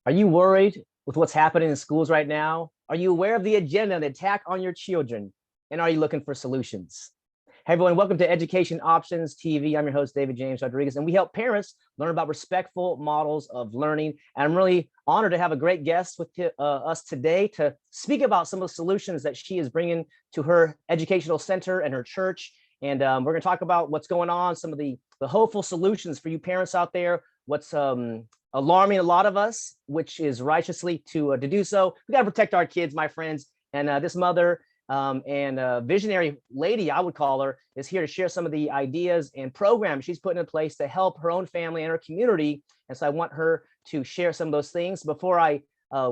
Are you worried with what's happening in schools right now? Are you aware of the agenda and the attack on your children? And are you looking for solutions? Hey everyone, welcome to Education Options TV. I'm your host, David James Rodriguez, and we help parents learn about respectful models of learning. And I'm really honored to have a great guest with us today to speak about some of the solutions that she is bringing to her educational center and her church. And we're going to talk about what's going on, some of the hopeful solutions for you parents out there, what's alarming a lot of us, which is righteously to do so. We got to protect our kids, my friends. And this mother and visionary lady, I would call her, is here to share some of the ideas and programs she's putting in place to help her own family and her community. And so I want her to share some of those things. Before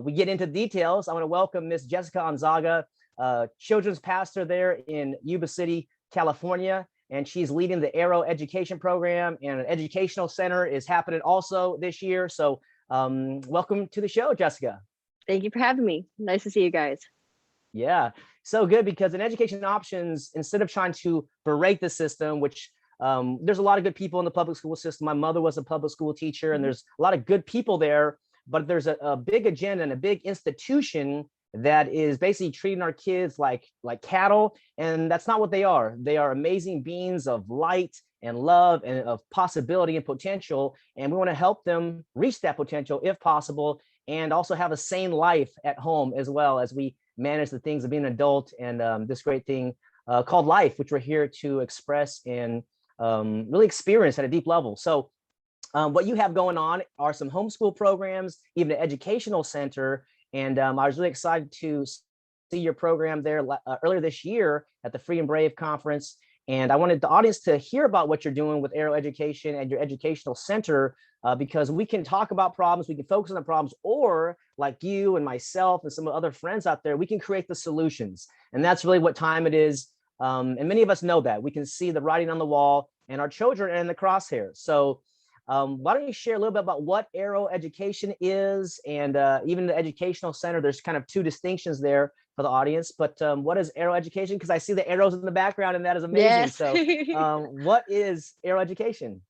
we get into details, I want to welcome Miss Jessica Onsaga, children's pastor there in Yuba City, California. And she's leading the Arrow Education Program, and an educational center is happening also this year. So welcome to the show, Jessica. Thank you for having me. Nice to see you guys. Yeah, so good, because in Education Options, instead of trying to berate the system, which there's a lot of good people in the public school system. My mother was a public school teacher, and there's a lot of good people there, but there's a big agenda and a big institution that is basically treating our kids like cattle, and that's not what they are. They are amazing beings of light and love and of possibility and potential, and we want to help them reach that potential if possible, and also have a sane life at home as well as we manage the things of being an adult and this great thing called life, which we're here to express and really experience at a deep level. So what you have going on are some homeschool programs, even an educational center. And I was really excited to see your program there earlier this year at the Free and Brave conference. And I wanted the audience to hear about what you're doing with Arrow Education and your educational center, because we can talk about problems, we can focus on the problems, or like you and myself and some other friends out there, we can create the solutions. And that's really what time it is. And many of us know that. We can see the writing on the wall, and our children are in the crosshairs. So why don't you share a little bit about what Arrow Education is, and even the educational center? There's kind of two distinctions there for the audience, but what is Arrow Education? Because I see the arrows in the background, and that is amazing. Yes. So what is Arrow Education?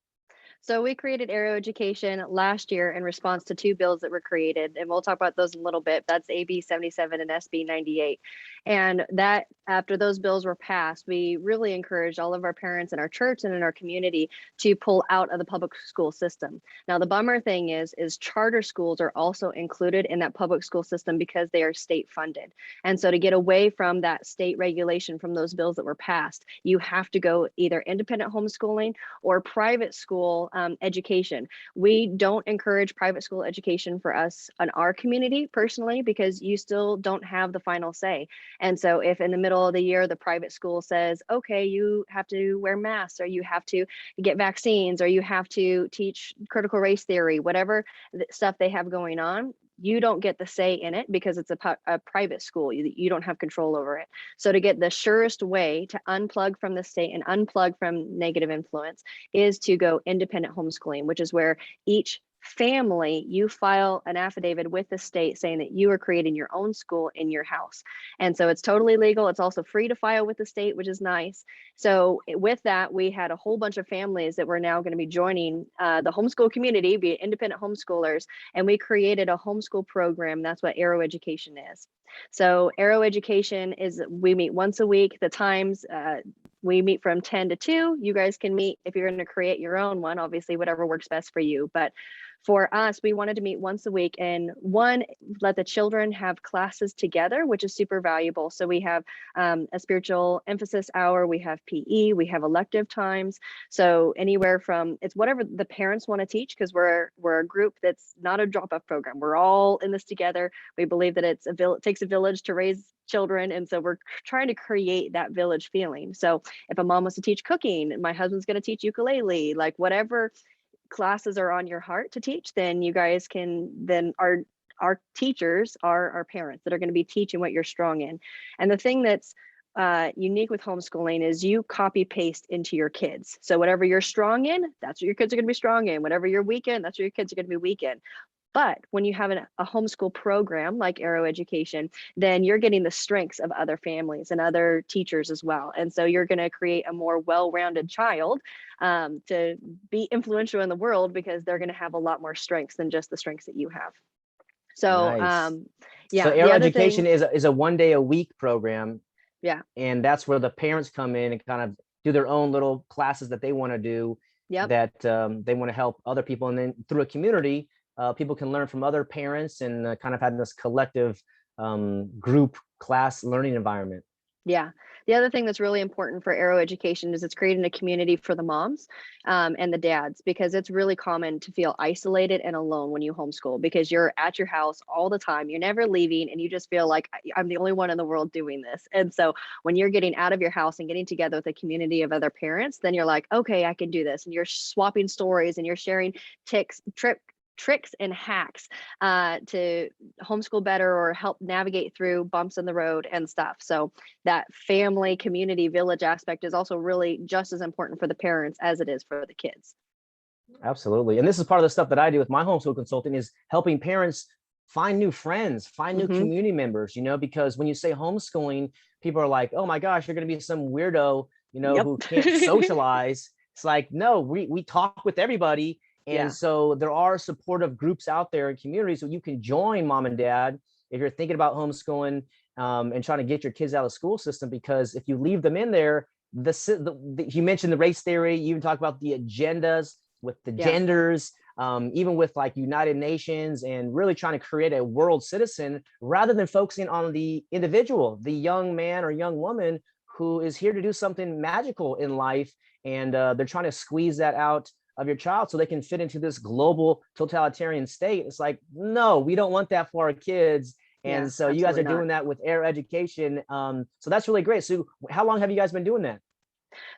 So we created Arrow Education last year in response to two bills that were created, and we'll talk about those in a little bit. That's AB 77 and SB 98. And that after those bills were passed, we really encouraged all of our parents in our church and in our community to pull out of the public school system. Now, the bummer thing is charter schools are also included in that public school system because they are state funded. And so to get away from that state regulation from those bills that were passed, you have to go either independent homeschooling or private school education. We don't encourage private school education for us in our community personally, because you still don't have the final say. And so if in the middle of the year, the private school says, okay, you have to wear masks, or you have to get vaccines, or you have to teach critical race theory, whatever stuff they have going on, you don't get the say in it because it's a private school. You don't have control over it. So to get the surest way to unplug from the state and unplug from negative influence is to go independent homeschooling, which is where each family, you file an affidavit with the state saying that you are creating your own school in your house. And so it's totally legal. It's also free to file with the state, which is nice. So with that, we had a whole bunch of families that were now going to be joining the homeschool community, be independent homeschoolers. And we created a homeschool program. That's what Arrow Education is. So Arrow Education is, we meet once a week. The times, we meet from 10 to 2. You guys can meet if you're going to create your own one, obviously, whatever works best for you. But for us, we wanted to meet once a week, and one, let the children have classes together, which is super valuable. So we have a spiritual emphasis hour, we have PE, we have elective times. So anywhere from, it's whatever the parents want to teach, because we're a group that's not a drop-off program. We're all in this together. We believe that it takes a village to raise children, and so we're trying to create that village feeling. So if a mom wants to teach cooking, my husband's going to teach ukulele, like whatever classes are on your heart to teach, then you guys can, then our teachers are our parents that are going to be teaching what you're strong in. And the thing that's unique with homeschooling is you copy paste into your kids. So whatever you're strong in, that's what your kids are going to be strong in. Whatever you're weak in, that's what your kids are going to be weak in. But when you have a homeschool program like Arrow Education, then you're getting the strengths of other families and other teachers as well. And so you're going to create a more well-rounded child to be influential in the world, because they're going to have a lot more strengths than just the strengths that you have. So Nice. So yeah, the Arrow other Education thing, is a 1 day a week program, yeah, and that's where the parents come in and kind of do their own little classes that they want to do, yep. that they want to help other people, and then through a community, people can learn from other parents and kind of have this collective group class learning environment. Yeah. The other thing that's really important for Arrow Education is it's creating a community for the moms and the dads, because it's really common to feel isolated and alone when you homeschool because you're at your house all the time. You're never leaving and you just feel like I'm the only one in the world doing this. And so when you're getting out of your house and getting together with a community of other parents, then you're like, okay, I can do this. And you're swapping stories and you're sharing tricks and hacks to homeschool better or help navigate through bumps in the road and stuff. So that family, community, village aspect is also really just as important for the parents as it is for the kids. Absolutely. And this is part of the stuff that I do with my homeschool consulting, is helping parents find new friends, find new Hmm. community members, because when you say homeschooling, people are like, oh my gosh, you're going to be some weirdo, Yep. who can't socialize. It's like, no, we talk with everybody. And Yeah. so there are supportive groups out there in communities so you can join, mom and dad, if you're thinking about homeschooling, and trying to get your kids out of the school system. Because if you leave them in there, you mentioned the race theory, you even talk about the agendas with the Yeah. genders, even with like United Nations, and really trying to create a world citizen rather than focusing on the individual, the young man or young woman who is here to do something magical in life. And they're trying to squeeze that out of your child so they can fit into this global totalitarian state. It's like, no, we don't want that for our kids. Yeah. And so you guys Absolutely are not. doing that with Air Education. So that's really great. So how long have you guys been doing that?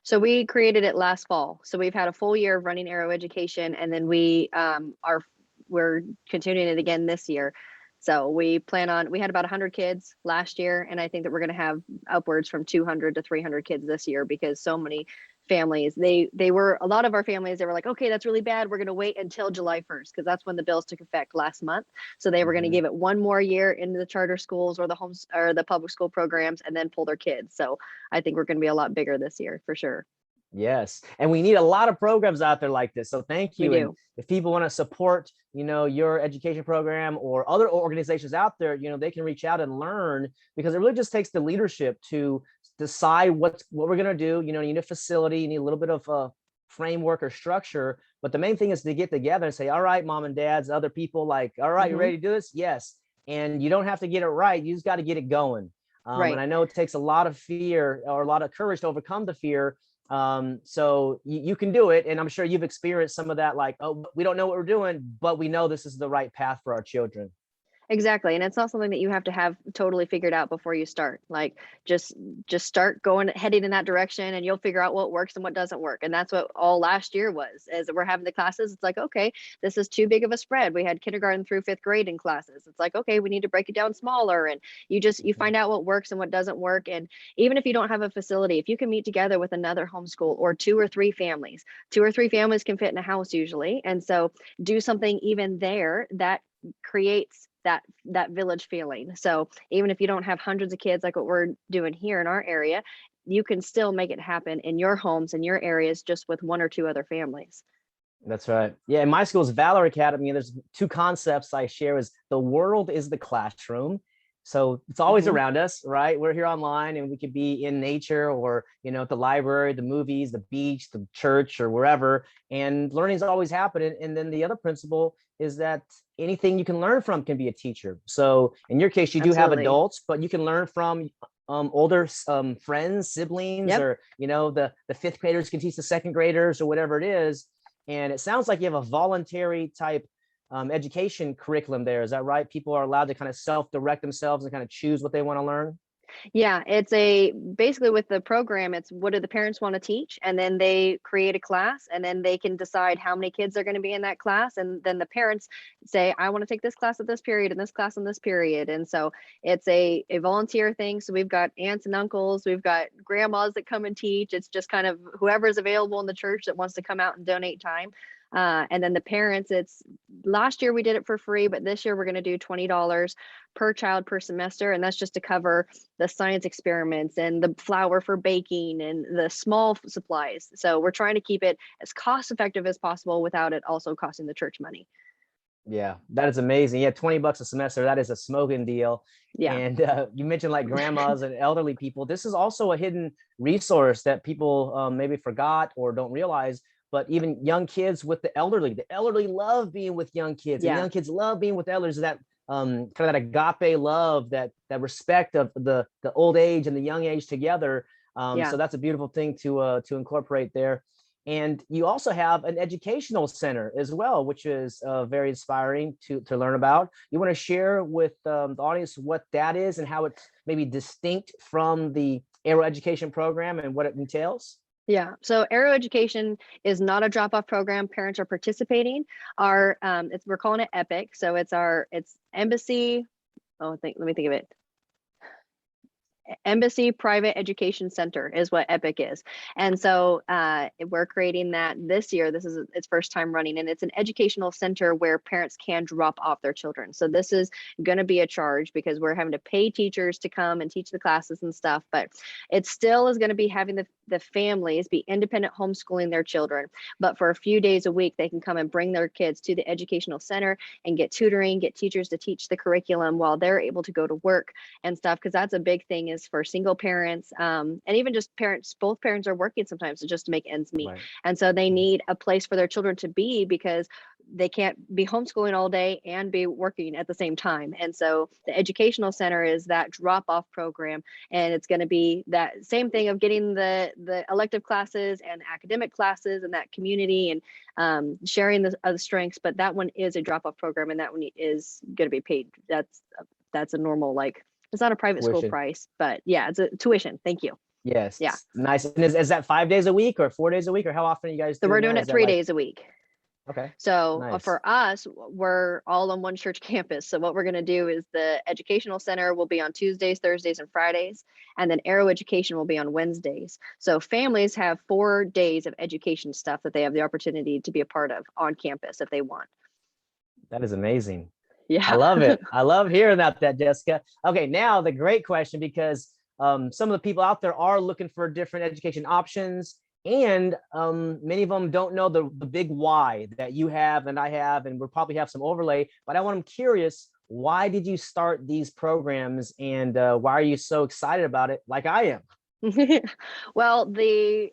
So we created it last fall. So we've had a full year of running Arrow Education, and then we're continuing it again this year. So we had about 100 kids last year, and I think that we're going to have upwards from 200 to 300 kids this year because so many families, they were a lot of our families, they were like, okay, that's really bad. We're going to wait until July 1st because that's when the bills took effect last month. So they were going to Mhm. give it one more year into the charter schools or the homes or the public school programs and then pull their kids. So I think we're going to be a lot bigger this year for sure. Yes. And we need a lot of programs out there like this. So thank We you. And do. if people want to support, your education program or other organizations out there, they can reach out and learn, because it really just takes the leadership to decide what we're going to do. You need a facility, you need a little bit of a framework or structure. But the main thing is to get together and say, all right, mom and dads, other people, like, all right, you Hmm. ready to do this? Yes. And you don't have to get it right. You just got to get it going. And Right. I know it takes a lot of fear or a lot of courage to overcome the fear. So you can do it. And I'm sure you've experienced some of that, like, oh, we don't know what we're doing, but we know this is the right path for our children. Exactly. And it's not something that you have to have totally figured out before you start. Like just just start going heading in that direction and you'll figure out what works and what doesn't work. And that's what all last year was. As we're having the classes, it's like, okay, this is too big of a spread. We had kindergarten through 5th grade in classes. It's like, okay, we need to break it down smaller, and you Mhm. find out what works and what doesn't work. And even if you don't have a facility, if you can meet together with another homeschool or two or three families can fit in a house usually. And so do something even there that creates that village feeling. So even if you don't have hundreds of kids like what we're doing here in our area, you can still make it happen in your homes in your areas just with one or two other families. That's right. Yeah, in my school's Valor Academy, there's two concepts I share: is the world is the classroom. So it's always Hmm. around us, right? We're here online and we could be in nature, or, at the library, the movies, the beach, the church, or wherever. And learning is always happening. And then the other principle is that anything you can learn from can be a teacher. So in your case, you do have Absolutely. adults, but you can learn from older friends, siblings, Yep. or, the fifth graders can teach the second graders or whatever it is. And it sounds like you have a voluntary type education curriculum there. Is that right? People are allowed to kind of self-direct themselves and kind of choose what they want to learn. Yeah, it's a basically with the program, it's what do the parents want to teach? And then they create a class and then they can decide how many kids are going to be in that class. And then the parents say, I want to take this class at this period and this class in this period. And so it's a volunteer thing. So we've got aunts and uncles, we've got grandmas that come and teach. It's just kind of whoever's available in the church that wants to come out and donate time. And then the parents, it's last year we did it for free, but this year we're going to do $20 per child per semester. And that's just to cover the science experiments and the flour for baking and the small supplies. So we're trying to keep it as cost effective as possible without it also costing the church money. Yeah, that is amazing. Yeah, $20 a semester. That is a smoking deal. Yeah. And you mentioned like grandmas and elderly people. This is also a hidden resource that people maybe forgot or don't realize. But even young kids with the elderly love being with young kids, and Yeah. young kids love being with elders. That kind of that agape love, that respect of the old age and the young age together. Yeah. So that's a beautiful thing to incorporate there. And you also have an educational center as well, which is very inspiring to learn about. You want to share with the audience what that is and how it's maybe distinct from the Arrow Education program and what it entails? Yeah. So Arrow Education is not a drop-off program. Parents are participating. Our we're calling it EPIC. So it's embassy. Let me think of it. Embassy Private Education Center is what EPIC is. And so we're creating that this year. This is its first time running, and it's an educational center where parents can drop off their children. So this is going to be a charge because we're having to pay teachers to come and teach the classes and stuff, but it still is going to be having the families be independent homeschooling their children. But for a few days a week, they can come and bring their kids to the educational center and get tutoring, get teachers to teach the curriculum while they're able to go to work and stuff. Because that's a big thing is for single parents and even just parents, both parents are working sometimes just to make ends meet. Right. And so they need a place for their children to be because they can't be homeschooling all day and be working at the same time. And so the educational center is that drop-off program, and it's going to be that same thing of getting the elective classes and academic classes and that community and sharing the strengths. But that one is a drop-off program, and that one is going to be paid. That's a normal, like, it's not a private school Tuition. price, but yeah, it's a tuition. Thank you. Yes. Yeah. Nice. And is that 5 days a week or 4 days a week, or how often are you guys So we're doing doing that? it Is that 3 days a week. okay? So Nice. for us, we're all on one church campus. So what we're going to do is the educational center will be on Tuesdays, Thursdays, and Fridays, and then Arrow Education will be on Wednesdays. So families have 4 days of education stuff that they have the opportunity to be a part of on campus if they want. That is amazing. I Yeah. love it. I love hearing about that, Jessica. Okay, now the great question, because some of the people out there are looking for different education options, and many of them don't know the big why that you have and I have, and we'll probably have some overlay. But I want them curious. Why did you start these programs, and why are you so excited about it, like I am? Well, the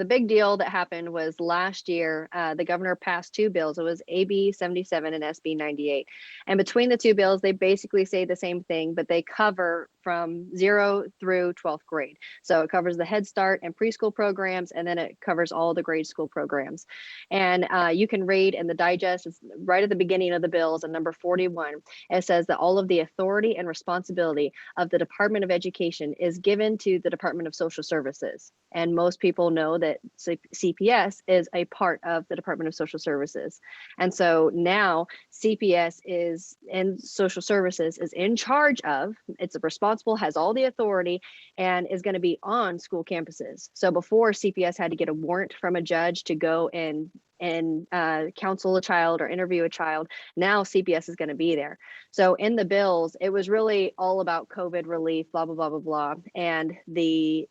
big deal that happened was last year, the governor passed 2 bills. It was AB 77 and SB 98. And between the 2 bills, they basically say the same thing, but they cover from 0 through 12th grade. So it covers the Head Start and preschool programs, and then it covers all the grade school programs. And you can read in the digest, it's right at the beginning of the bills, at number 41, it says that all of the authority and responsibility of the Department of Education is given to the Department of Social Services. And most people know that CPS is a part of the Department of Social Services. And so now CPS is in social services, is in charge of, it's responsible, has all the authority, and is going to be on school campuses. So before, CPS had to get a warrant from a judge to go and counsel a child or interview a child. Now CPS is going to be there. So in the bills, it was really all about COVID relief, blah, blah, blah, blah, blah. And the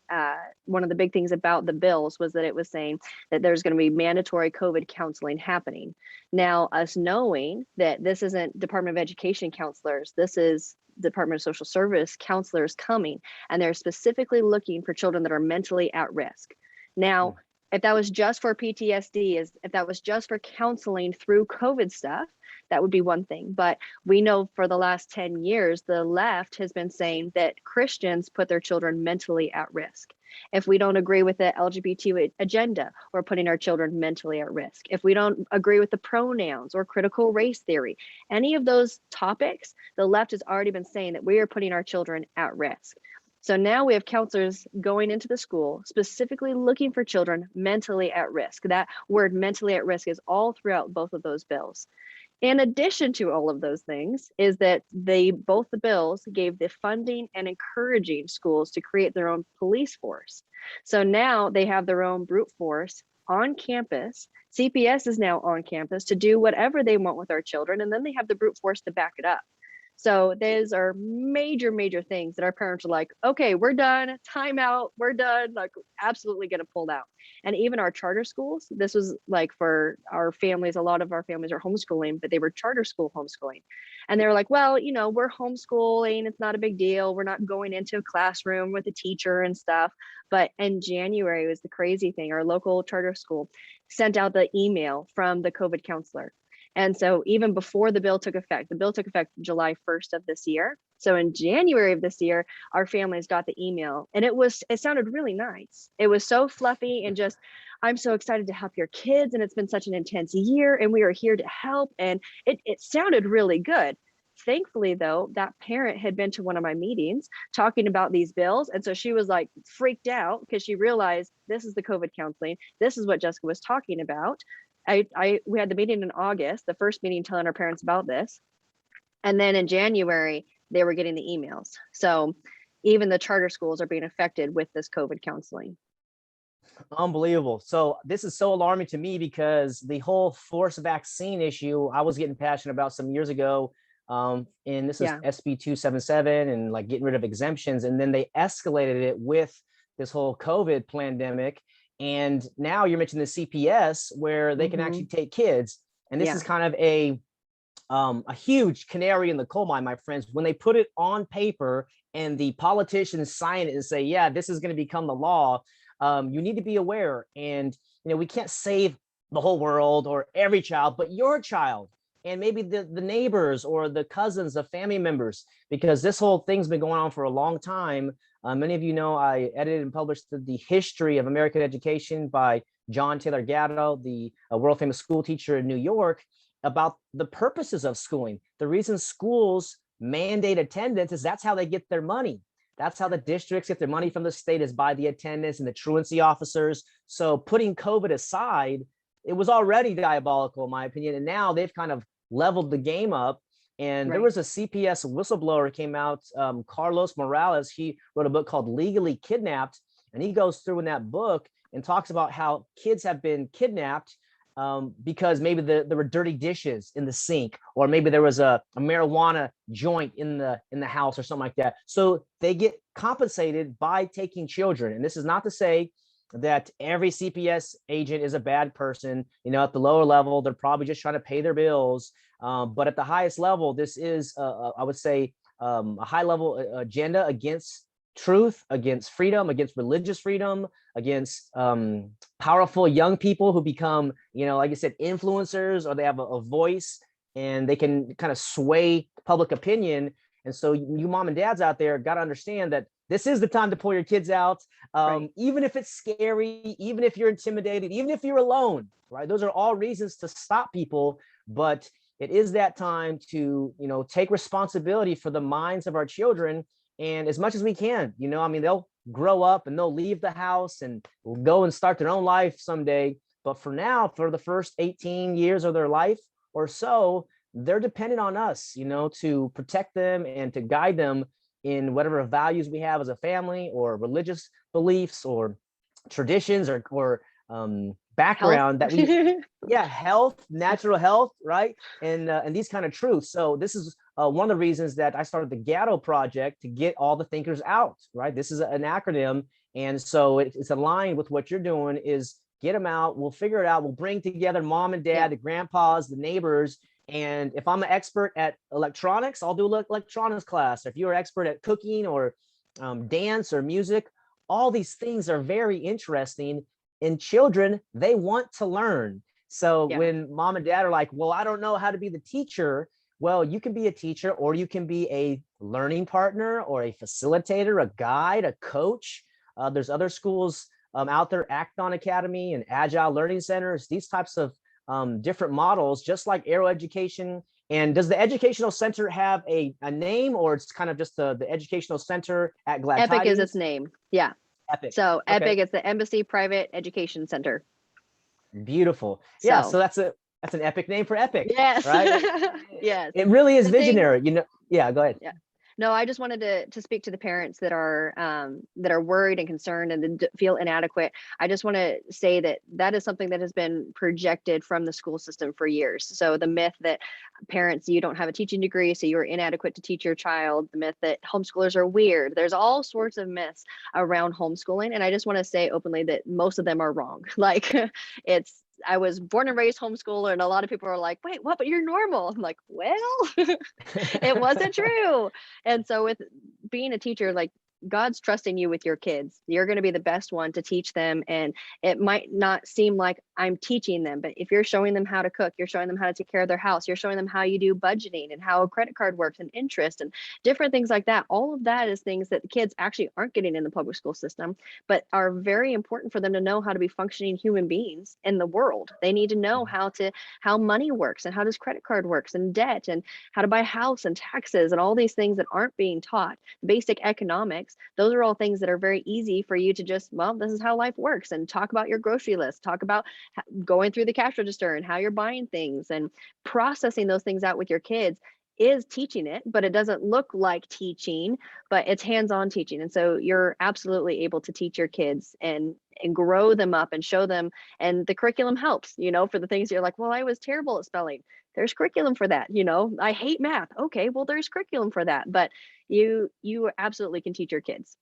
one of the big things about the bills was that it was saying that there's going to be mandatory COVID counseling happening. Now, us knowing that this isn't Department of Education counselors, this is Department of Social Service counselors coming, and they're specifically looking for children that are mentally at risk. Now, if that was just for PTSD, if that was just for counseling through COVID stuff, that would be one thing. But we know for the last 10 years, the left has been saying that Christians put their children mentally at risk. If we don't agree with the LGBT agenda, we're putting our children mentally at risk. If we don't agree with the pronouns or critical race theory, any of those topics, the left has already been saying that we are putting our children at risk. So now we have counselors going into the school, specifically looking for children mentally at risk. That word mentally at risk is all throughout both of those bills. In addition to all of those things is that both the bills gave the funding and encouraging schools to create their own police force. So now they have their own brute force on campus. CPS is now on campus to do whatever they want with our children, and then they have the brute force to back it up. So those are major, major things that our parents are like, okay, we're done, time out, we're done, like absolutely gonna pull out. And even our charter schools, this was like for our families, a lot of our families are homeschooling, but they were charter school homeschooling. And they were like, well, we're homeschooling, it's not a big deal. We're not going into a classroom with a teacher and stuff. But in January was the crazy thing. Our local charter school sent out the email from the COVID counselor. And so even before the bill took effect July 1st of this year. So in January of this year, our families got the email, and it sounded really nice. It was so fluffy and just, I'm so excited to help your kids. And it's been such an intense year and we are here to help. And it sounded really good. Thankfully, though, that parent had been to one of my meetings talking about these bills. And so she was like freaked out because she realized this is the COVID counseling. This is what Jessica was talking about. We had the meeting in August, the first meeting telling our parents about this. And then in January, they were getting the emails. So even the charter schools are being affected with this COVID counseling. Unbelievable. So this is so alarming to me because the whole forced vaccine issue I was getting passionate about some years ago. And this is SB 277 and like getting rid of exemptions. And then they escalated it with this whole COVID pandemic. And now you're mentioning the CPS where they can actually take kids. And this is kind of a huge canary in the coal mine, my friends, when they put it on paper and the politicians sign it and say, yeah, this is going to become the law. You need to be aware. And, we can't save the whole world or every child, but your child and maybe the neighbors or the cousins, the family members, because this whole thing's been going on for a long time. Many of you know I edited and published the history of American education by John Taylor Gatto, the world famous school teacher in New York, about the purposes of schooling. The reason schools mandate attendance is that's how they get their money. That's how the districts get their money from the state, is by the attendance and the truancy officers. So putting COVID aside, it was already diabolical, in my opinion. And now they've kind of leveled the game up. And there was a CPS whistleblower came out, Carlos Morales. He wrote a book called Legally Kidnapped. And he goes through in that book and talks about how kids have been kidnapped because maybe there were dirty dishes in the sink, or maybe there was a marijuana joint in the house or something like that. So they get compensated by taking children. And this is not to say that every CPS agent is a bad person. At the lower level, they're probably just trying to pay their bills. But at the highest level, this is, I would say, a high level agenda against truth, against freedom, against religious freedom, against powerful young people who become, like I said, influencers, or they have a voice and they can kind of sway public opinion. And so you mom and dads out there got to understand that this is the time to pull your kids out, even if it's scary, even if you're intimidated, even if you're alone, right? Those are all reasons to stop people. But it is that time to, take responsibility for the minds of our children. And as much as we can, they'll grow up and they'll leave the house and go and start their own life someday. But for now, for the first 18 years of their life or so, they're dependent on us, to protect them and to guide them in whatever values we have as a family, or religious beliefs, or traditions, or background health. that we, health, natural health, right? And these kind of truths. So this is one of the reasons that I started the Gatto Project, to get all the thinkers out, right? This is an acronym. And so it's aligned with what you're doing, is get them out. We'll figure it out. We'll bring together mom and dad, the grandpas, the neighbors. And if I'm an expert at electronics, I'll do an electronics class. If you're an expert at cooking or dance or music, all these things are very interesting. And children, they want to learn. So when mom and dad are like, well, I don't know how to be the teacher. Well, you can be a teacher, or you can be a learning partner, or a facilitator, a guide, a coach. There's other schools out there, Acton Academy and Agile Learning Centers, these types of different models, just like Arrow Education. And does the educational center have a name, or it's kind of just the educational center at Glad Epic Tidings? is its name. Yeah. Epic. So Epic is the Embassy Private Education Center. Beautiful. Yeah. So that's an epic name for Epic. Yes. Right. Yes. It really is visionary. Yeah. Go ahead. Yeah. No, I just wanted to speak to the parents that are worried and concerned and feel inadequate. I just want to say that that is something that has been projected from the school system for years. So the myth that parents, you don't have a teaching degree, so you're inadequate to teach your child, the myth that homeschoolers are weird. There's all sorts of myths around homeschooling. And I just want to say openly that most of them are wrong. Like I was born and raised homeschooler, and a lot of people are like, wait, what? But you're normal. I'm like, well, it wasn't true. And so with being a teacher, like God's trusting you with your kids. You're going to be the best one to teach them. And it might not seem like I'm teaching them, but if you're showing them how to cook, you're showing them how to take care of their house, you're showing them how you do budgeting and how a credit card works and interest and different things like that. All of that is things that the kids actually aren't getting in the public school system, but are very important for them to know how to be functioning human beings in the world. They need to know how money works and how does credit card works and debt and how to buy a house and taxes and all these things that aren't being taught. Basic economics. Those are all things that are very easy for you to just, well, this is how life works, and talk about your grocery list, talk about going through the cash register and how you're buying things and processing those things out with your kids is teaching it, but it doesn't look like teaching, but it's hands-on teaching. And so you're absolutely able to teach your kids and grow them up and show them. And the curriculum helps, for the things you're like, well, I was terrible at spelling. There's curriculum for that. I hate math. Okay, well, there's curriculum for that. But you absolutely can teach your kids.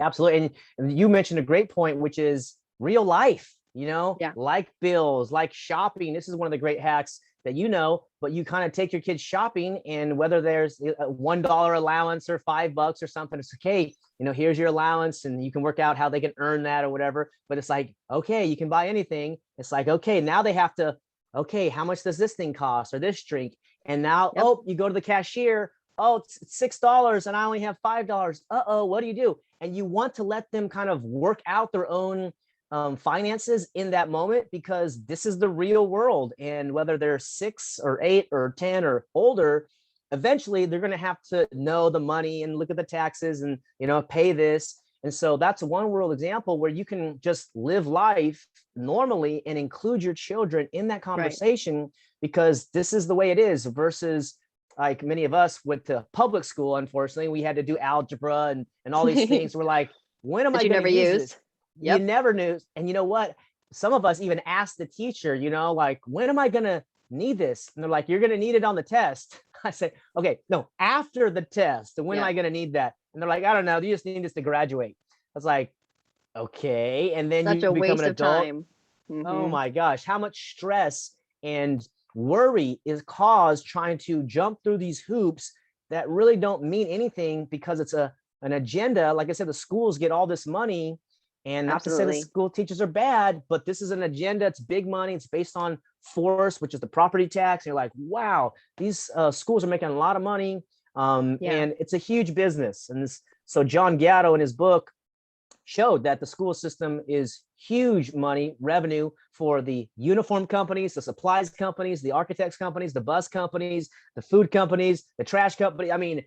Absolutely. And you mentioned a great point, which is real life, Yeah. like bills, like shopping. This is one of the great hacks that but you kind of take your kids shopping, and whether there's a $1 allowance or $5 or something, it's okay. Here's your allowance, and you can work out how they can earn that or whatever. But it's like, okay, you can buy anything. It's like, okay, now they have to, okay, how much does this thing cost or this drink? And now, Yep. you go to the cashier. Oh, it's $6 and I only have $5. Uh-oh, what do you do? And you want to let them kind of work out their own finances in that moment, because this is the real world. And whether they're 6 or 8 or 10 or older, eventually they're going to have to know the money and look at the taxes and, pay this. And so that's a one world example where you can just live life normally and include your children in that conversation, right? Because this is the way it is, versus like many of us went to public school. Unfortunately, we had to do algebra and all these things. We're like, when am I going to use this? Yep. You never knew. And you know what? Some of us even asked the teacher, like, when am I going to need this? And they're like, you're going to need it on the test. I say, okay, no, after the test. And when am I going to need that? And they're like, I don't know. You just need this to graduate. I was like, okay. And then Such you a become waste an of adult. time. Mm-hmm. Oh my gosh. How much stress and worry is caused trying to jump through these hoops that really don't mean anything, because it's an agenda. Like I said, the schools get all this money. And not Absolutely. to say the school teachers are bad, but this is an agenda. It's big money. It's based on force, which is the property tax. And you're like, wow, these schools are making a lot of money. And it's a huge business. And so John Gatto in his book showed that the school system is huge money revenue for the uniform companies, the supplies companies, the architects companies, the bus companies, the food companies, the trash company. I mean,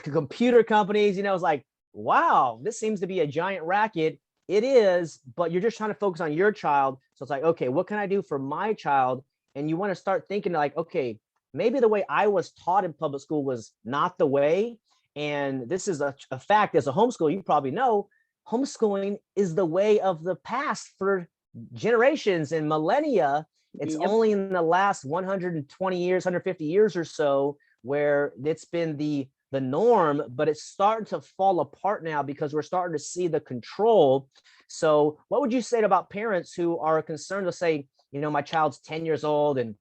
computer companies. It's like, wow, this seems to be a giant racket. It is, but you're just trying to focus on your child. So it's like, okay, what can I do for my child? And you want to start thinking like, okay, maybe the way I was taught in public school was not the way. And this is a fact. As a homeschooler, you probably know, homeschooling is the way of the past for generations and millennia. It's only in the last 120 years, 150 years or so where it's been the norm, but it's starting to fall apart now because we're starting to see the control. So what would you say about parents who are concerned to say, my child's 10 years old and,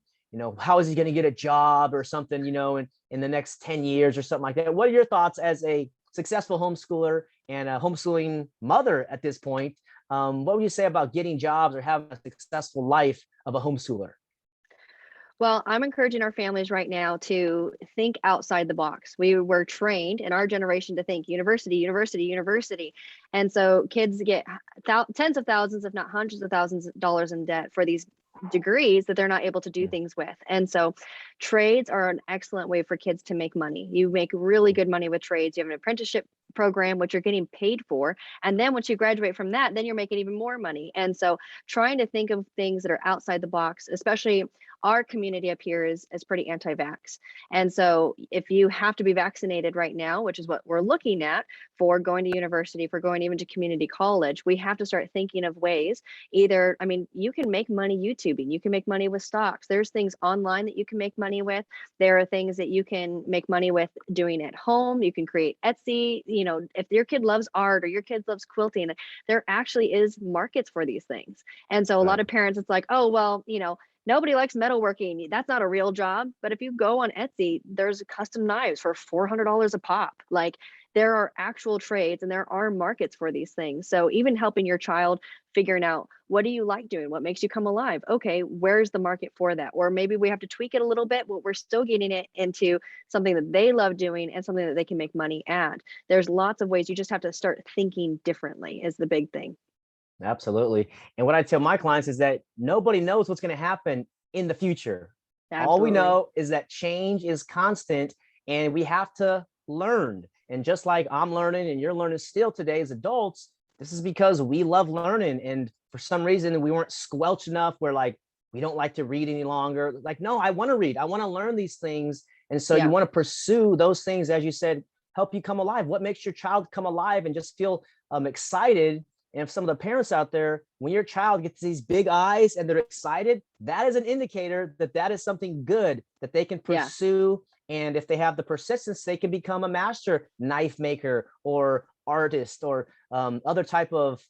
how is he going to get a job or something, in the next 10 years or something like that? What are your thoughts as a successful homeschooler and a homeschooling mother at this point? What would you say about getting jobs or having a successful life of a homeschooler? Well, I'm encouraging our families right now to think outside the box. We were trained in our generation to think university, university, university. And so kids get tens of thousands, if not hundreds of thousands of dollars in debt for these degrees that they're not able to do things with. And so trades are an excellent way for kids to make money. You make really good money with trades. You have an apprenticeship program, which you're getting paid for. And then once you graduate from that, then you're making even more money. And so trying to think of things that are outside the box, especially our community up here is pretty anti-vax. And so if you have to be vaccinated right now, which is what we're looking at for going to university, for going even to community college, we have to start thinking of ways. Either, I mean, you can make money YouTubing, you can make money with stocks. There's things online that you can make money with. There are things that you can make money with doing at home. You can create Etsy. You know, if your kid loves art or your kid loves quilting, there actually is markets for these things. And so a lot of parents, it's like, oh, well, you know, nobody likes metalworking. That's not a real job. But if you go on Etsy, there's custom knives for $400 a pop. Like, there are actual trades and there are markets for these things. So even helping your child figuring out, what do you like doing? What makes you come alive? Okay, where's the market for that? Or maybe we have to tweak it a little bit, but we're still getting it into something that they love doing and something that they can make money at. There's lots of ways. You just have to start thinking differently is the big thing. Absolutely. And what I tell my clients is that nobody knows what's going to happen in the future. Absolutely. All we know is that change is constant and we have to learn. And just like I'm learning and you're learning still today as adults, this is because we love learning. And for some reason, we weren't squelched enough. We're like, we don't like to read any longer. Like, no, I want to read. I want to learn these things. And so you want to pursue those things, as you said, help you come alive. What makes your child come alive and just feel excited? And if some of the parents out there, when your child gets these big eyes and they're excited, that is an indicator that that is something good that they can pursue. And if they have the persistence, they can become a master knife maker or artist or other type of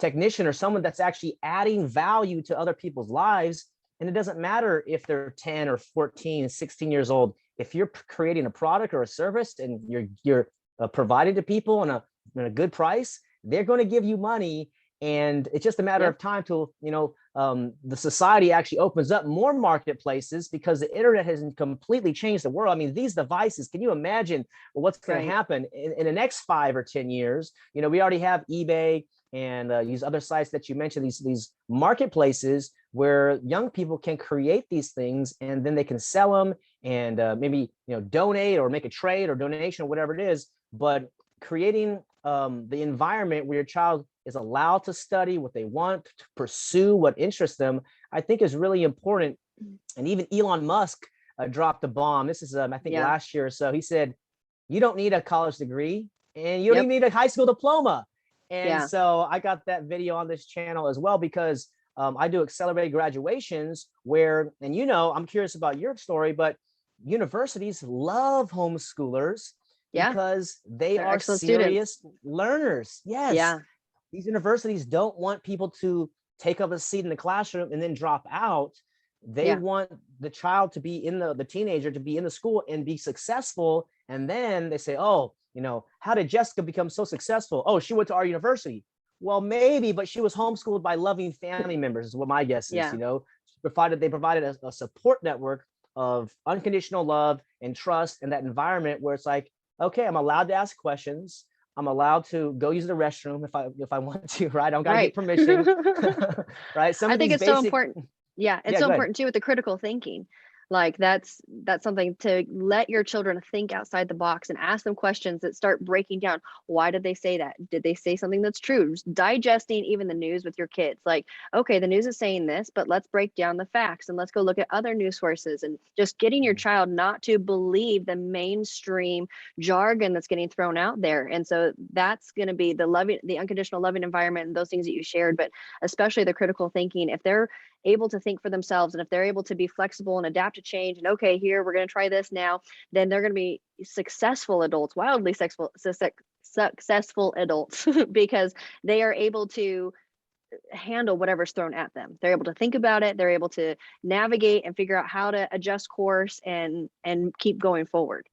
technician or someone that's actually adding value to other people's lives. And it doesn't matter if they're 10 or 14, 16 years old. If you're creating a product or a service and you're providing to people on a good price, they're going to give you money. And it's just a matter of time till, the society actually opens up more marketplaces, because the internet has completely changed the world. I mean, these devices, can you imagine what's going to happen in the next 5 or 10 years? We already have eBay and these other sites that you mentioned, these marketplaces where young people can create these things and then they can sell them and maybe, donate or make a trade or donation or whatever it is. But creating the environment where your child is allowed to study what they want, to pursue what interests them, I think is really important. And even Elon Musk dropped a bomb. This is, I think, last year or so. He said, you don't need a college degree and you don't even need a high school diploma. And so I got that video on this channel as well, because I do accelerated graduations where, and I'm curious about your story, but universities love homeschoolers because they're are serious students. Learners. Yes. Yeah. These universities don't want people to take up a seat in the classroom and then drop out. They want the child to be in the teenager to be in the school and be successful. And then they say, oh, how did Jessica become so successful? Oh, she went to our university. Well, maybe, but she was homeschooled by loving family members is what my guess is. They provided a support network of unconditional love and trust in that environment where it's like, okay, I'm allowed to ask questions. I'm allowed to go use the restroom if I want to, right? I don't gotta get permission, right? I think it's so important. Yeah, it's so important too with the critical thinking. Like that's something to let your children think outside the box and ask them questions that start breaking down. Why did they say that? Did they say something that's true? Just digesting even the news with your kids. Like, okay, the news is saying this, but let's break down the facts and let's go look at other news sources, and just getting your child not to believe the mainstream jargon that's getting thrown out there. And so that's going to be the unconditional loving environment and those things that you shared, but especially the critical thinking. If they're able to think for themselves and if they're able to be flexible and adapt to change and okay, here we're going to try this now, then they're going to be successful adults, wildly successful adults because they are able to handle whatever's thrown at them. They're able to think about it, they're able to navigate and figure out how to adjust course and keep going forward.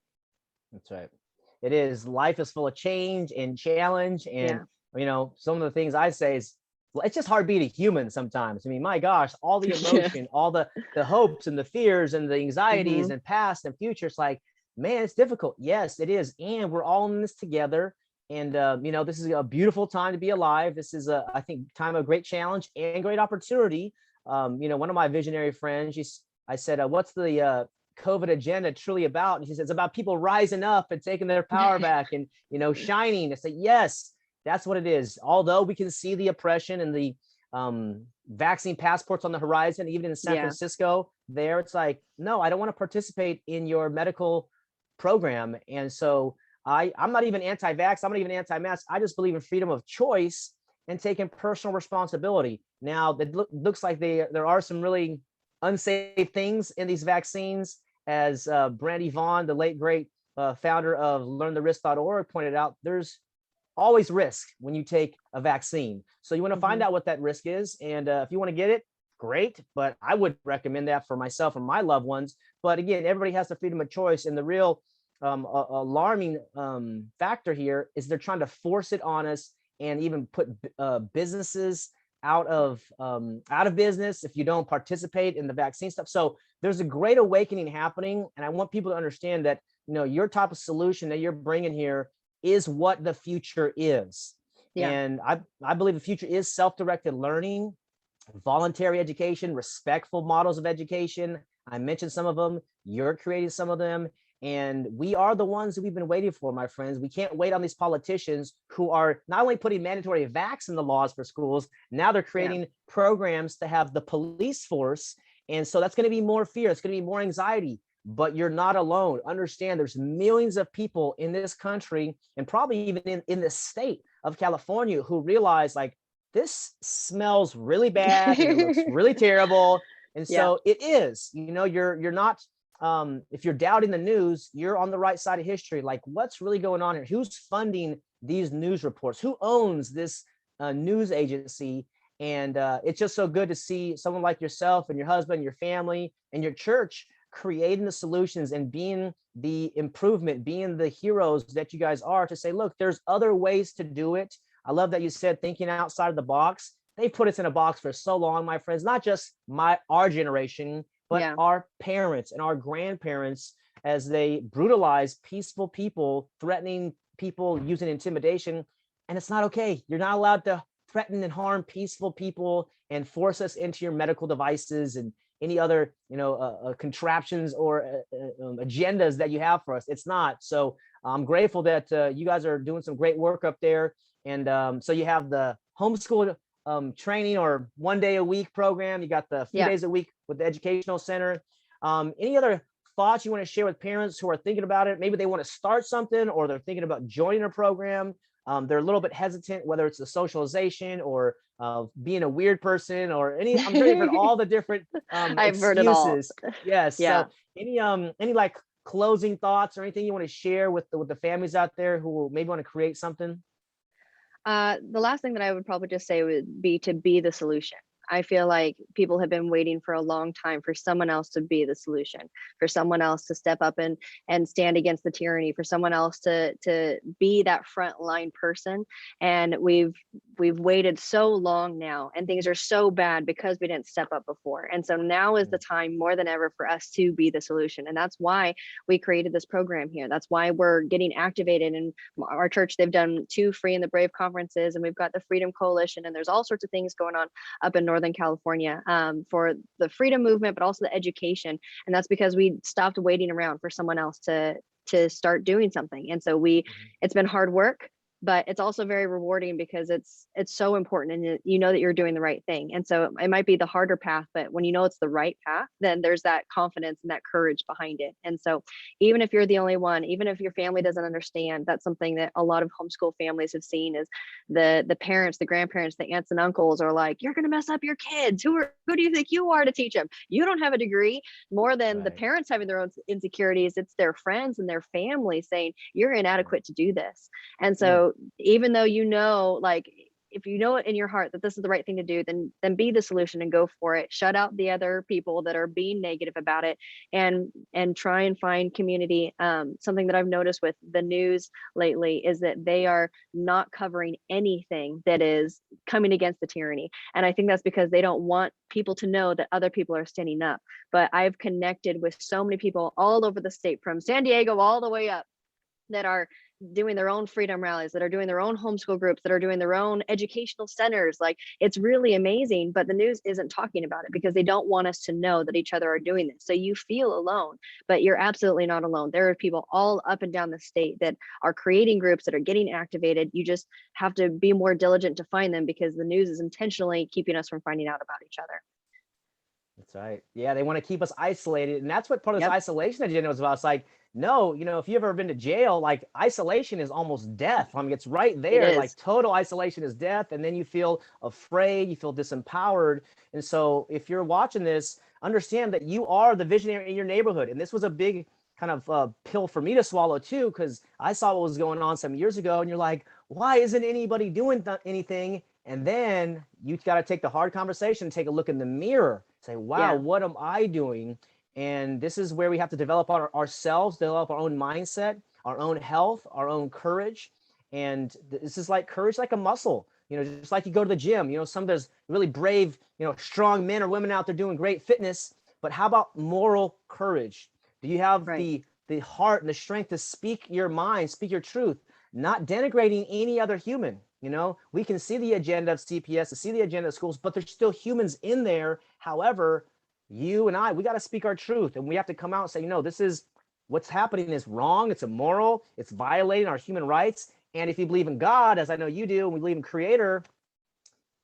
That's right. It is. Life is full of change and challenge, and some of the things I say is, it's just hard being a human sometimes. I mean, my gosh, all the emotion, all the hopes and the fears and the anxieties and past and future. It's like, man, it's difficult. Yes, it is. And we're all in this together. And, this is a beautiful time to be alive. This is I think, time of great challenge and great opportunity. One of my visionary friends, I said, what's the COVID agenda truly about? And he says, it's about people rising up and taking their power back and, shining. I say, yes, that's what it is. Although we can see the oppression and the vaccine passports on the horizon, even in San Francisco there, it's like, no, I don't want to participate in your medical program. And so I'm not even anti-vax. I'm not even anti-mask. I just believe in freedom of choice and taking personal responsibility. Now, it looks like there are some really unsafe things in these vaccines, as Brandy Vaughn, the late great founder of LearnTheRisk.org, pointed out. There's always risk when you take a vaccine. So you want to find out what that risk is. And if you want to get it, great. But I would recommend that for myself and my loved ones. But again, everybody has the freedom of choice. And the real alarming factor here is they're trying to force it on us and even put businesses out of business if you don't participate in the vaccine stuff. So there's a great awakening happening. And I want people to understand that, your type of solution that you're bringing here is what the future is. Yeah. And I believe the future is self-directed learning, voluntary education, respectful models of education. I mentioned some of them. You're creating some of them. And we are the ones that we've been waiting for, my friends. We can't wait on these politicians who are not only putting mandatory vax in the laws for schools, now they're creating programs to have the police force. And so that's going to be more fear. It's going to be more anxiety. But you're not alone. Understand there's millions of people in this country and probably even in the state of California who realize like this smells really bad and it looks really terrible. And so it is, you're not, if you're doubting the news, you're on the right side of history. Like what's really going on here? Who's funding these news reports? Who owns this news agency? And it's just so good to see someone like yourself and your husband, your family, and your church creating the solutions and being the improvement, being the heroes that you guys are, to say, look, there's other ways to do it. I love that you said thinking outside of the box. They put us in a box for so long, my friends, not just our generation, but our parents and our grandparents, as they brutalize peaceful people, threatening people, using intimidation. And it's not okay. You're not allowed to threaten and harm peaceful people and force us into your medical devices and any other, contraptions or agendas that you have for us. It's not. So I'm grateful that you guys are doing some great work up there. And so you have the homeschool training or 1 day a week program. You got the few days a week with the educational center. Any other thoughts you want to share with parents who are thinking about it? Maybe they want to start something or they're thinking about joining a program. They're a little bit hesitant, whether it's the socialization or being a weird person or any. I'm sure you've heard all the different I've excuses. heard it all. Yes. Yeah. So any like closing thoughts or anything you want to share with the families out there who maybe want to create something? The last thing that I would probably just say would be to be the solution. I feel like people have been waiting for a long time for someone else to be the solution, for someone else to step up and stand against the tyranny, for someone else to be that frontline person. And we've waited so long now, and things are so bad because we didn't step up before. And so now is the time more than ever for us to be the solution. And that's why we created this program here. That's why we're getting activated. In our church, they've done 2 Free and the Brave conferences, and we've got the Freedom Coalition, and there's all sorts of things going on up in Northern California for the freedom movement, but also the education. And that's because we stopped waiting around for someone else to start doing something. And so it's been hard work, but it's also very rewarding because it's so important, and you know that you're doing the right thing. And so it might be the harder path, but when you know it's the right path, then there's that confidence and that courage behind it. And so even if you're the only one, even if your family doesn't understand, that's something that a lot of homeschool families have seen is the parents, the grandparents, the aunts and uncles are like, you're going to mess up your kids. Who do you think you are to teach them? You don't have a degree. More than the parents having their own insecurities, it's their friends and their family saying you're inadequate to do this. And so even though like if you know it in your heart that this is the right thing to do, then be the solution and go for it. Shut out the other people that are being negative about it, and try and find community. Something that I've noticed with the news lately is that they are not covering anything that is coming against the tyranny. And I think that's because they don't want people to know that other people are standing up. But I've connected with so many people all over the state, from San Diego all the way up, that are doing their own freedom rallies, that are doing their own homeschool groups, that are doing their own educational centers. Like, it's really amazing, but the news isn't talking about it because they don't want us to know that each other are doing this. So you feel alone, but you're absolutely not alone. There are people all up and down the state that are creating groups, that are getting activated. You just have to be more diligent to find them, because the news is intentionally keeping us from finding out about each other. That's right. Yeah, they want to keep us isolated. And that's what part of this Yep, isolation agenda was about. It's like, no, if you've ever been to jail, like isolation is almost death. I mean, it's right it there. Like is. total isolation is death. And then you feel afraid, you feel disempowered. And so if you're watching this, understand that you are the visionary in your neighborhood. And this was a big kind of pill for me to swallow too, because I saw what was going on some years ago. And you're like, why isn't anybody doing anything? And then you got to take the hard conversation, take a look in the mirror, say, wow, Yeah, what am I doing? And this is where we have to develop ourselves, develop our own mindset, our own health, our own courage. And this is like courage, like a muscle, just like you go to the gym, some of those really brave, strong men or women out there doing great fitness. But how about moral courage? Do you have right. the heart and the strength to speak your mind, speak your truth, not denigrating any other human? We can see the agenda of CPS, to see the agenda of schools, but there's still humans in there. However, you and I, we got to speak our truth, and we have to come out and say, this is what's happening is wrong. It's immoral. It's violating our human rights. And if you believe in God, as I know you do, and we believe in Creator,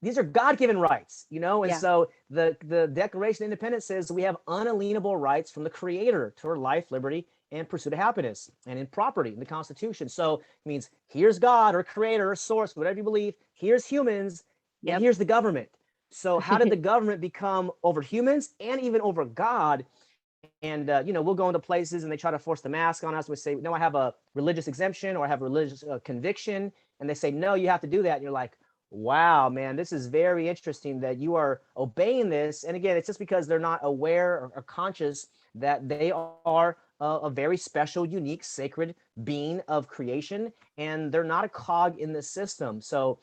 these are God-given rights, and Yeah. so the Declaration of Independence says we have unalienable rights from the Creator to our life, liberty, and pursuit of happiness, and in property in the Constitution. So it means here's God or Creator or Source, whatever you believe. Here's humans, and Yep. here's the government. So how did the government become over humans and even over God? And we'll go into places and they try to force the mask on us. We say, no, I have a religious exemption or I have a religious conviction, and they say, no, you have to do that. And you're like, wow, man, this is very interesting that you are obeying this. And again, it's just because they're not aware or conscious that they are a very special, unique, sacred being of creation, and they're not a cog in the system. So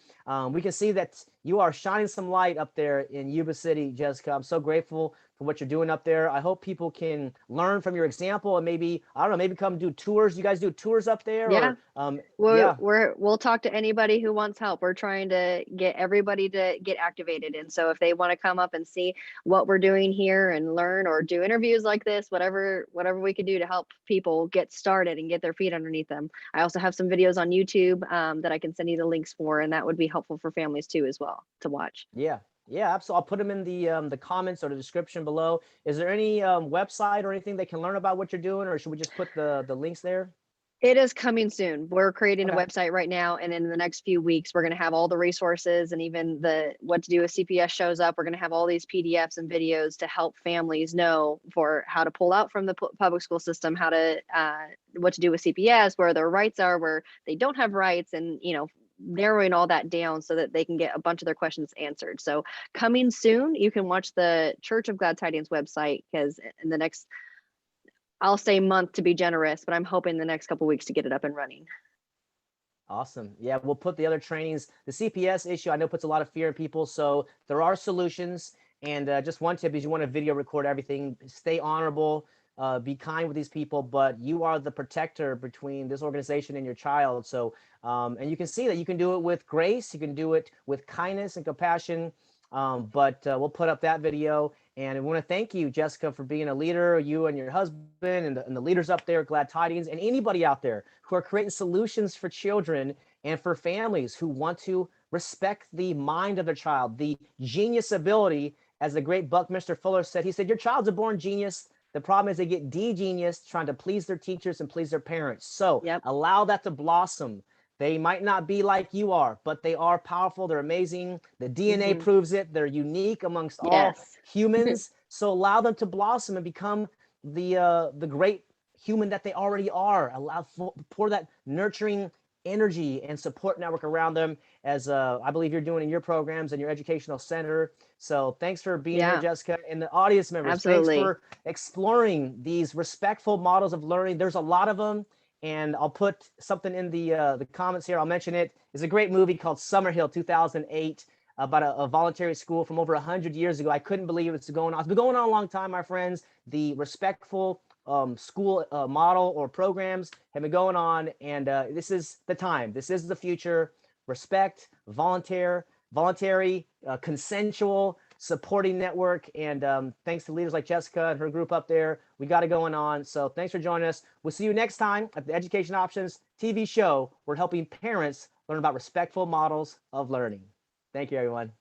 we can see that you are shining some light up there in Yuba City, Jessica. I'm so grateful for what you're doing up there. I hope people can learn from your example and maybe, I don't know, maybe come do tours. You guys do tours up there, Yeah. or We're, yeah. we'll talk to anybody who wants help. We're trying to get everybody to get activated. And so if they want to come up and see what we're doing here and learn or do interviews like this, whatever we can do to help people get started and get their feet underneath them. I also have some videos on YouTube that I can send you the links for, and that would be helpful for families too as well to watch. Yeah, yeah, absolutely. I'll put them in the comments or the description below. Is there any website or anything they can learn about what you're doing, or should we just put the links there? It is coming soon. We're creating a Okay. website right now, and in the next few weeks, we're going to have all the resources, and even the what to do if CPS shows up. We're going to have all these PDFs and videos to help families know for how to pull out from the public school system, how to what to do with CPS, where their rights are, where they don't have rights, and narrowing all that down so that they can get a bunch of their questions answered. So coming soon, you can watch the Church of Glad Tidings website, because in the next, I'll say month to be generous, but I'm hoping the next couple of weeks to get it up and running. Awesome. Yeah, we'll put the other trainings. The CPS issue, I know, puts a lot of fear in people. So there are solutions. And just one tip is you want to video record everything. Stay honorable. Be kind with these people. But you are the protector between this organization and your child. So, and you can see that you can do it with grace. You can do it with kindness and compassion. But we'll put up that video. And I want to thank you, Jessica, for being a leader, you and your husband and the leaders up there, Glad Tidings, and anybody out there who are creating solutions for children and for families who want to respect the mind of their child, the genius ability. As the great Buckminster Fuller said, he said, your child's a born genius. The problem is they get de-genius trying to please their teachers and please their parents. So Yep. allow that to blossom. They might not be like you are, but they are powerful. They're amazing. The DNA Hmm. proves it. They're unique amongst all Yes. humans. So allow them to blossom and become the great human that they already are. Allow pour that nurturing energy and support network around them, as I believe you're doing in your programs and your educational center. So thanks for being here, Yeah, Jessica, and the audience members. Thanks absolutely. for exploring these respectful models of learning. There's a lot of them, and I'll put something in the comments here. I'll mention it. It's a great movie called Summerhill, 2008, about a voluntary school from over 100 years ago. I couldn't believe it's going on. It's been going on a long time, my friends. The respectful school model or programs have been going on, and this is the time. This is the future. Respect, voluntary, consensual, supporting network. And thanks to leaders like Jessica and her group up there, we got it going on. So thanks for joining us. We'll see you next time at the Education Options TV show. We're helping parents learn about respectful models of learning. Thank you, everyone.